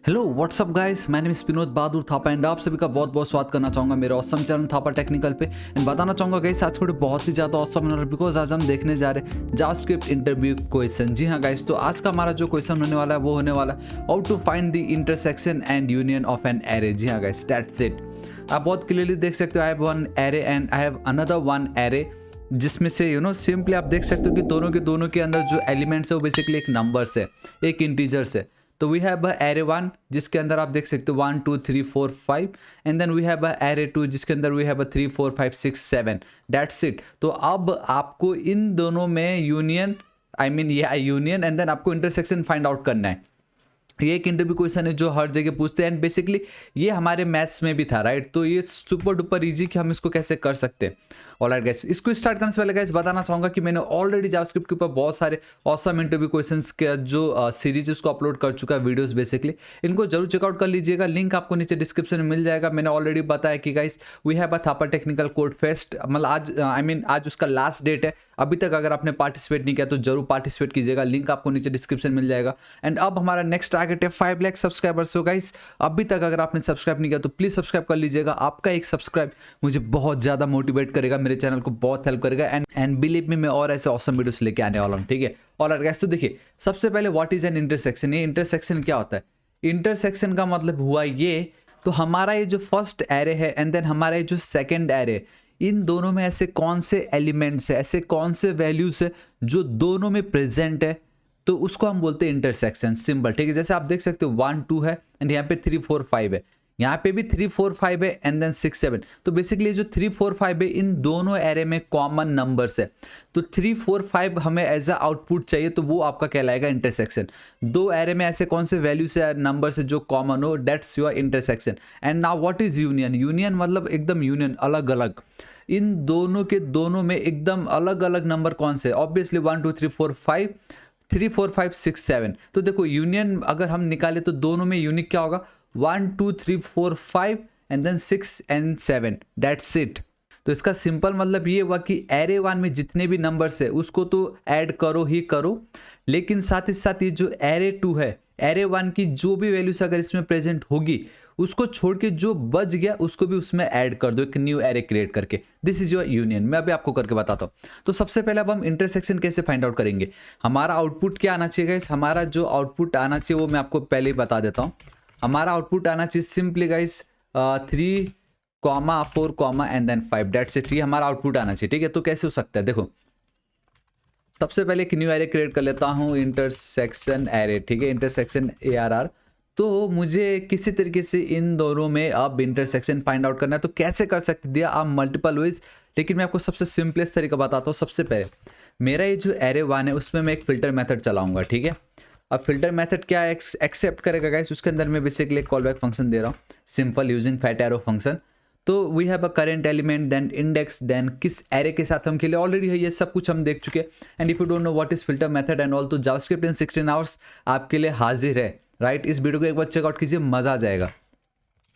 Hello what's up guys, मैं name Vinod Bahadur Thapa and आप सभी का बहुत बहुत स्वागत करना चाहूँगा मेरे ऑसम चैनल थापा टेक्निकल पे। एंड बताना चाहूँगा गाइस, आज को बहुत ही ज़्यादा ऑसम होने वाला बिकॉज आज हम देखने जा रहे हैं जावास्क्रिप्ट इंटरव्यू क्वेश्चन। जी हाँ गाइस, तो आज का हमारा जो क्वेश्चन होने वाला है वो होने वाला है how to find the intersection and union of an array. जी हाँ गाइस, दैट्स इट। आप बहुत क्लियरली देख सकते हो, I have one array and I have another one array, जिसमें से सिंपली आप देख सकते हो कि दोनों के अंदर जो एलिमेंट्स है वो बेसिकली एक नंबर्स है, एक इंटीजर्स है। तो वी हैव एरे 1 जिसके अंदर आप देख सकते हो 1 2 3 4 5 and then we have array 2 जिसके अंदर वी हैव 3 4 5 6 7। That's it. तो अब आपको इन दोनों में यूनियन यूनियन एंड देन आपको इंटरसेक्शन फाइंड आउट करना है। ये एक इंटरव्यू क्वेश्चन है जो हर जगह पूछते हैं एंड बेसिकली ये हमारे मैथ्स में भी था, राइट। तो ये सुपर डुपर इजी कि हम इसको कैसे कर सकते हैं। ऑलराइट गाइस, इसको स्टार्ट करने से पहले गाइस बताना चाहूंगा कि मैंने ऑलरेडी जावास्क्रिप्ट के ऊपर बहुत सारे ऑसम इंटरव्यू क्वेश्चंस के जो सीरीज उसको अपलोड कर चुका है वीडियोस। बेसिकली इनको जरूर चेकआउट कर लीजिएगा, लिंक आपको नीचे डिस्क्रिप्शन में मिल जाएगा। मैंने ऑलरेडी बताया कि guys we have a Thapa technical code fest, मतलब आज उसका लास्ट डेट है। अभी तक अगर आपने पार्टिसिपेट नहीं किया तो जरूर पार्टिसिपेट कीजिएगा, लिंक आपको नीचे डिस्क्रिप्शन मिल जाएगा। एंड अब हमारा नेक्स्ट टारगेट है 5 लाख सब्सक्राइबर्स। हो गाइस, अभी तक अगर आपने सब्सक्राइब नहीं किया तो प्लीज सब्सक्राइब कर लीजिएगा। आपका एक सब्सक्राइब मुझे बहुत ज्यादा मोटिवेट करेगा, मेरे चैनल को बहुत हेल्प करेगा एंड बिलीव मी, मैं और ऐसे ऑसम वीडियोस लेके आने वाला हूँ, ठीक है। ऑलराइट गाइस, तो देखिए सबसे पहले व्हाट इज एन इंटरसेक्शन। ये इंटरसेक्शन क्या होता है? इंटरसेक्शन का मतलब हुआ ये, तो हमारा ये जो फर्स्ट एरे है एंड देन हमारा ये जो सेकंड एरे, इन दोनों में ऐसे कौन से एलिमेंट्स है, ऐसे कौन से वैल्यूज है जो दोनों में प्रेजेंट है, तो उसको हम बोलते हैं इंटरसेक्शन। सिंपल, ठीक है। जैसे आप देख सकते हो 1 2 है एंड यहाँ पे 3 4 5 है, यहाँ पे भी 3 4 5 है एंड देन 6 7। तो बेसिकली जो 3 4 5 है इन दोनों एरे में कॉमन नंबर्स है। तो 3 4 5 हमें एज अ आउटपुट चाहिए, तो वो आपका कहलाएगा इंटरसेक्शन। दो एरे में ऐसे कौन से वैल्यूज है, नंबर्स है जो कॉमन हो, that's your intersection. And now what is union? Union मतलब एकदम यूनियन, अलग अलग। इन दोनों के दोनों में एकदम अलग अलग नंबर कौन से? ऑब्वियसली 1 2 3 4 5, 3 4 5 6 7। तो देखो यूनियन अगर हम निकाले तो दोनों में यूनिक क्या होगा? 1 2 3 4 5 and then 6 and 7। That's it. तो इसका सिंपल मतलब ये हुआ कि एरे 1 में जितने भी नंबर्स है उसको तो ऐड करो ही करो, लेकिन साथ ही साथ ये जो एरे 2 है, एरे 1 की जो भी वैल्यूज अगर इसमें प्रेजेंट होगी उसको छोड़ के जो बच गया उसको भी उसमें ऐड कर दो, एक न्यू एरे क्रिएट करके। This is your union. मैं अभी आपको करके बताता हूँ। तो सबसे पहले अब हम इंटरसेक्शन कैसे फाइंड आउट करेंगे। हमारा आउटपुट क्या आना चाहिए गाइस? हमारा जो आउटपुट आना चाहिए वो मैं आपको पहले ही बता देता हूँ। हमारा आउटपुट आना चाहिए simply guys 3 4 and then 5। That's it. ये हमारा आउटपुट आना चाहिए, ठीक है। तो कैसे हो सकता है? देखो सबसे पहले एक न्यू एरे क्रिएट कर लेता हूँ, इंटरसेक्शन एरे, ठीक है, इंटरसेक्शन ARR। तो मुझे किसी तरीके से इन दोनों में अब इंटरसेक्शन फाइंड आउट करना है। तो कैसे कर सकते दिया आप? मल्टीपल वेज, लेकिन मैं आपको सबसे सिंपलेस्ट तरीका बताता हूँ। सबसे पहले मेरा ये जो एरे 1 है उसमें मैं एक फिल्टर मेथड चलाऊंगा, ठीक है। अब फिल्टर मेथड क्या एक्सेप्ट करेगा गाइस? उसके अंदर मैं बेसिकली एक कॉल बैक फंक्शन दे रहा हूँ, simple using fat arrow function. तो we have a current element then index then किस एरे के साथ हम खेले ऑलरेडी है, ये सब कुछ हम देख चुके हैं। And if you don't know what is filter method and all, तो जावास्क्रिप्ट इन 16 आवर्स आपके लिए हाजिर है, राइट। इस वीडियो को एक बार चेकआउट कीजिए, मजा आ जाएगा।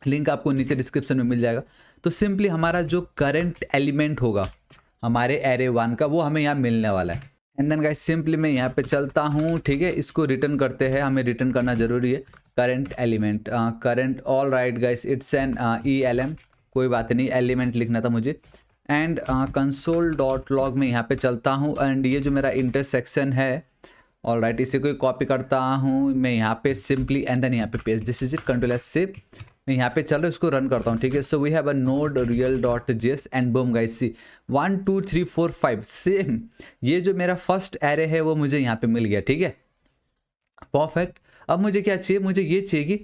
लिंक आपको नीचे डिस्क्रिप्शन में मिल जाएगा। तो सिंपली हमारा जो करंट एलिमेंट होगा हमारे एरे 1 का वो हमें यहाँ मिलने वाला है। एंड देन गाइस सिंपली मैं यहाँ पे चलता हूँ, ठीक है। इसको रिटर्न करते हैं, हमें रिटर्न करना जरूरी है current element, current. All right guys, it's an ELM, कोई बात नहीं, एलिमेंट लिखना था मुझे। एंड कंसोल डॉट लॉग में यहाँ पे चलता हूँ एंड ये जो मेरा इंटरसेक्शन है, ऑल राइट, इसे कोई कॉपी करता हूँ मैं यहाँ पे सिंपली एंड देन यहाँ पे paste. This is it, control S से मैं यहाँ पे चल रहा हूँ, इसको रन करता हूँ, ठीक है। So we have a node real dot JS and boom guys, see 1 2 3 4 5 same. ये जो मेरा फर्स्ट एरे है वो मुझे यहाँ पे मिल गया, ठीक है, परफेक्ट। अब मुझे क्या चाहिए? मुझे ये चाहिए कि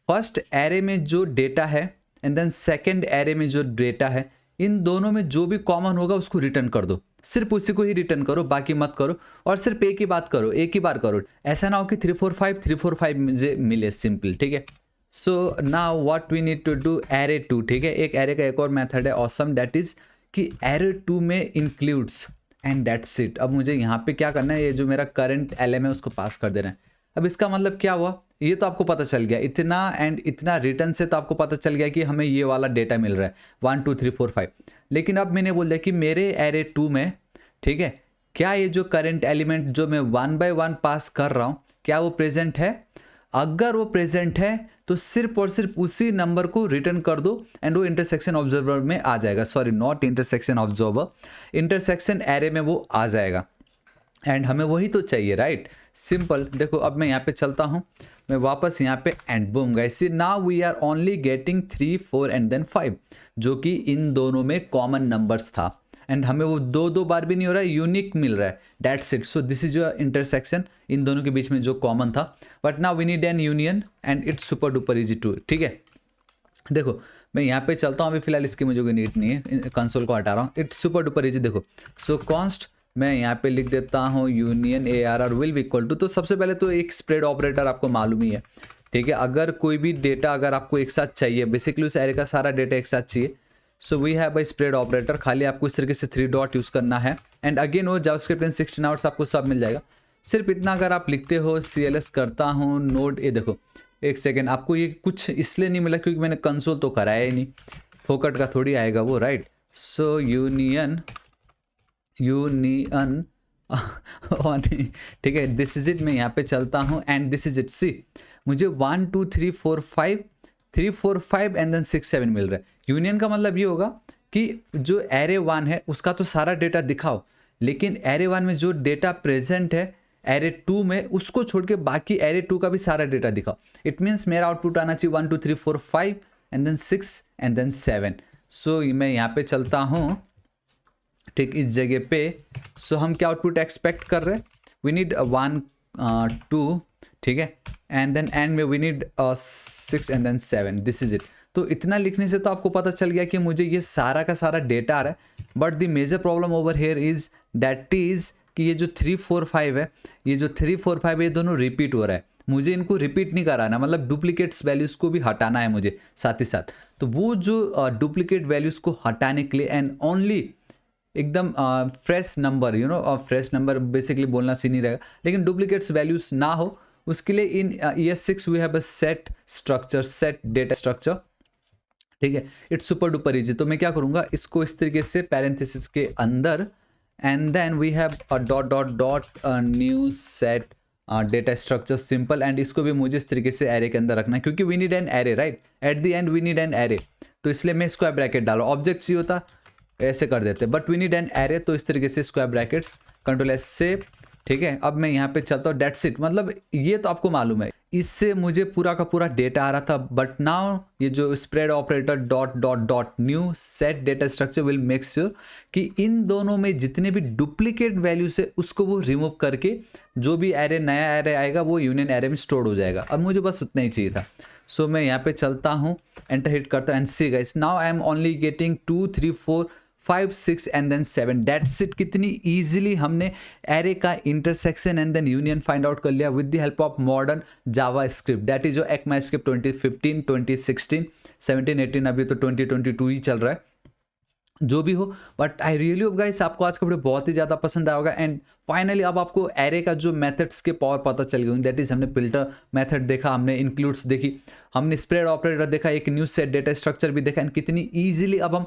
फर्स्ट एरे में जो डेटा है एंड देन सेकंड एरे में जो डेटा है, इन दोनों में जो भी कॉमन होगा उसको रिटर्न कर दो। सिर्फ उसी को ही रिटर्न करो, बाकी मत करो। और सिर्फ एक ही बात करो, एक ही बार करो। ऐसा ना हो कि 3 4 5 मुझे मिले, सिंपल, ठीक है। So now what we need to do, array 2, ठीक है। एक एरे का एक और मेथड है ऑसम, दैट इज कि एरे 2 में इंक्लूड्स एंड दैट्स इट। अब मुझे यहाँ पे क्या करना है, ये जो मेरा करंट LM है उसको पास कर देना है। अब इसका मतलब क्या हुआ? ये तो आपको पता चल गया, इतना एंड इतना रिटर्न से तो आपको पता चल गया कि हमें ये वाला डेटा मिल रहा है 1 2 3 4 5। लेकिन अब मैंने बोल दिया कि मेरे एरे 2 में, ठीक है, क्या ये जो करंट एलिमेंट जो मैं 1 बाय 1 पास कर रहा हूँ क्या वो प्रेजेंट है? अगर वो प्रेजेंट है तो सिर्फ और सिर्फ उसी नंबर को रिटर्न कर दो एंड वो इंटरसेक्शन ऑब्जर्वर में आ जाएगा, sorry not intersection observer, intersection array में वो आ जाएगा। एंड हमें वही तो चाहिए, राइट? सिंपल। देखो अब मैं यहाँ पे चलता हूँ, मैं वापस यहाँ पे and boom guys, see now we are only getting 3 4 and then 5, जो कि इन दोनों में कॉमन नंबर्स था एंड हमें वो दो बार भी नहीं हो रहा है, यूनिक मिल रहा है, that's it. So this is your intersection इन दोनों के बीच में जो कॉमन था, but now we need an union and it's super duper easy to, ठीक है। देखो मैं यहाँ पे चलता हूँ, अभी फिलहाल इसकी मुझे कोई नीड नहीं है, कंसोल को हटा रहा हूँ, इट्स सुपर डुपर इजी। देखो सो कॉन्स्ट मैं यहाँ पे लिख देता हूँ union ARR will be equal to, तो सबसे पहले तो एक स्प्रेड ऑपरेटर आपको मालूम ही है, ठीक है। अगर कोई भी डेटा अगर आपको एक साथ चाहिए, बेसिकली उस एरे का सारा डेटा एक साथ चाहिए, so we have a spread operator, खाली आपको इस तरीके से 3 डॉट यूज़ करना है एंड अगेन वो जावास्क्रिप्ट इन 16 आवर्स आपको सब मिल जाएगा। सिर्फ इतना अगर आप लिखते हो CLS करता हूँ नोड, ये देखो एक सेकेंड, आपको ये कुछ इसलिए नहीं मिला क्योंकि मैंने कंसोल तो कराया ही नहीं, फोकट का थोड़ी आएगा वो, राइट? सो यूनियन ठीक है, दिस इज इट। मैं यहाँ पे चलता हूँ एंड दिस इज इट। सी मुझे 1 2 3 4 5 3 4 5 एंड देन 6 7 मिल रहा है। यूनियन का मतलब ये होगा कि जो एरे 1 है उसका तो सारा डेटा दिखाओ, लेकिन एरे 1 में जो डेटा प्रेजेंट है एरे 2 में, उसको छोड़ के बाकी एरे 2 का भी सारा डेटा दिखाओ। इट मीन्स मेरा आउटपुट आना चाहिए 1 2 3 4 5 एंड देन 6 एंड देन 7। सो मैं यहाँ पे चलता हूँ, ठीक इस जगह पे। सो हम क्या आउटपुट एक्सपेक्ट कर रहे हैं? वी नीड 1 2, ठीक है, एंड देन एंड में we need 6 and then 7, this is it. तो इतना लिखने से तो आपको पता चल गया कि मुझे ये सारा का सारा डेटा आ रहा है, but the major problem over here is that is कि ये जो 3 4 5 है, ये जो 3 4 5 ये दोनों रिपीट हो रहा है, मुझे इनको रिपीट नहीं कराना, मतलब डुप्लीकेट्स वैल्यूज़ को भी हटाना है मुझे साथ ही साथ। तो वो जो डुप्लीकेट वैल्यूज़ को हटाने के लिए एंड ओनली एकदम fresh number, you know fresh number basically बोलना सी नहीं रहेगा, लेकिन डुप्लीकेट्स वैल्यूज ना हो, उसके लिए in ES6 we have a set structure, set data structure, ठीक है। It's super duper easy. तो मैं क्या करूँगा, इसको इस तरीके से पैरेंथेसिस के अंदर and then we have a dot dot dot new set data structure simple, and इसको भी मुझे इस तरीके से एरे के अंदर रखना है क्योंकि we need an array, right? At the end we need an array, तो इसलिए मैं स्क्वायर ब्रैकेट डालो। ऑब्जेक्ट चाहिए होता ऐसे कर देते, but we need an array, तो इस तरीके से स्क्वायर ब्रैकेट्स Ctrl+S सेव, ठीक है। अब मैं यहाँ पे चलता हूँ, डेट्स इट। मतलब ये तो आपको मालूम है, इससे मुझे पूरा का पूरा डेटा आ रहा था, बट नाउ ये जो spread operator dot dot dot new set data structure will make sure कि इन दोनों में जितने भी डुप्लीकेट वैल्यूज है उसको वो रिमूव करके जो भी एरे, नया एरे आएगा वो यूनियन एरे में स्टोर हो जाएगा। अब मुझे बस उतना ही चाहिए था। सो मैं यहाँ पे चलता हूँ, एंटर हिट करता हूँ and see guys, now I am only getting 2 3 4 5 6 and then 7, that's it. कितनी इजीली हमने एरे का intersection and then union find out कर लिया with the help of modern JavaScript, that is जो ECMAScript 2015 2016 17 18, अभी तो 2022 ही चल रहा है, जो भी हो। But I really hope guys आपको आज का वीडियो बहुत ही ज़्यादा पसंद आया होगा एंड फाइनली अब आपको एरे का जो मेथड्स के पावर पता चल गए, दैट इज हमने फिल्टर मेथड देखा, हमने इंक्लूड्स देखी, हमने स्प्रेड ऑपरेटर देखा, एक न्यू सेट डेटा स्ट्रक्चर भी देखा, एंड कितनी ईजिली अब हम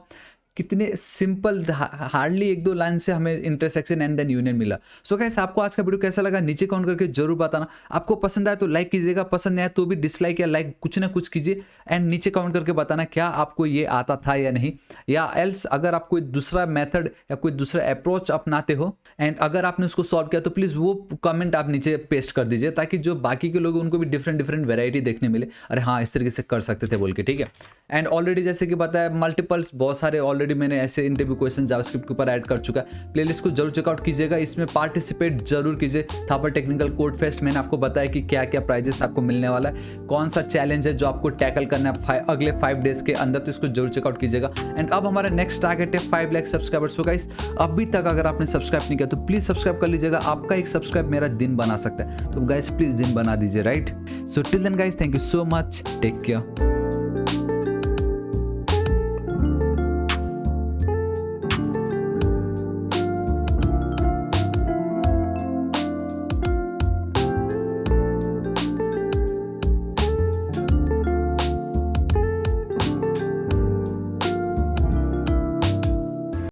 कितने सिंपल हार्डली 1-2 लाइन से हमें इंटरसेक्शन एंड देन यूनियन मिला। सो गाइस आपको आज का वीडियो कैसा लगा नीचे कमेंट करके जरूर बताना। आपको पसंद आया तो लाइक कीजिएगा, पसंद नहीं आया तो भी डिसलाइक या लाइक कुछ ना कुछ कीजिए, एंड नीचे कमेंट करके बताना क्या आपको ये आता था या नहीं, या एल्स अगर आप कोई दूसरा मेथड या कोई दूसरा अप्रोच अपनाते हो एंड अगर आपने उसको सॉल्व किया तो प्लीज़ वो कमेंट आप नीचे पेस्ट कर दीजिए, ताकि जो बाकी के लोग उनको भी डिफरेंट वेराइटी देखने मिले, अरे हाँ इस तरीके से कर सकते थे बोल के, ठीक है। एंड ऑलरेडी जैसे कि बताया मल्टीपल्स बहुत सारे ऑलरेडी मैंने ऐसे इंटरव्यू क्वेश्चन जावास्क्रिप्ट के ऊपर ऐड कर चुका है, प्लेलिस्ट को जरूर चेकआउट कीजिएगा, इसमें पार्टिसिपेट जरूर कीजिए। थापर टेक्निकल कोड फेस्ट मैंने आपको बताया कि क्या क्या प्राइजेस आपको मिलने वाला है, कौन सा चैलेंज है जो आपको टैकल करना है अगले 5 डेज के अंदर, तो इसको जरूर चेकआउट कीजिएगा। एंड अब हमारा नेक्स्ट टारगेट है 5 लाख सब्सक्राइबर्स। हो गाइस अभी तक अगर आपने सब्सक्राइब नहीं किया तो प्लीज सब्सक्राइब कर लीजिएगा, आपका एक सब्सक्राइब मेरा दिन बना सकता है, तो गाइस प्लीज दिन बना दीजिए, right? So till then guys, thank you so much, take care.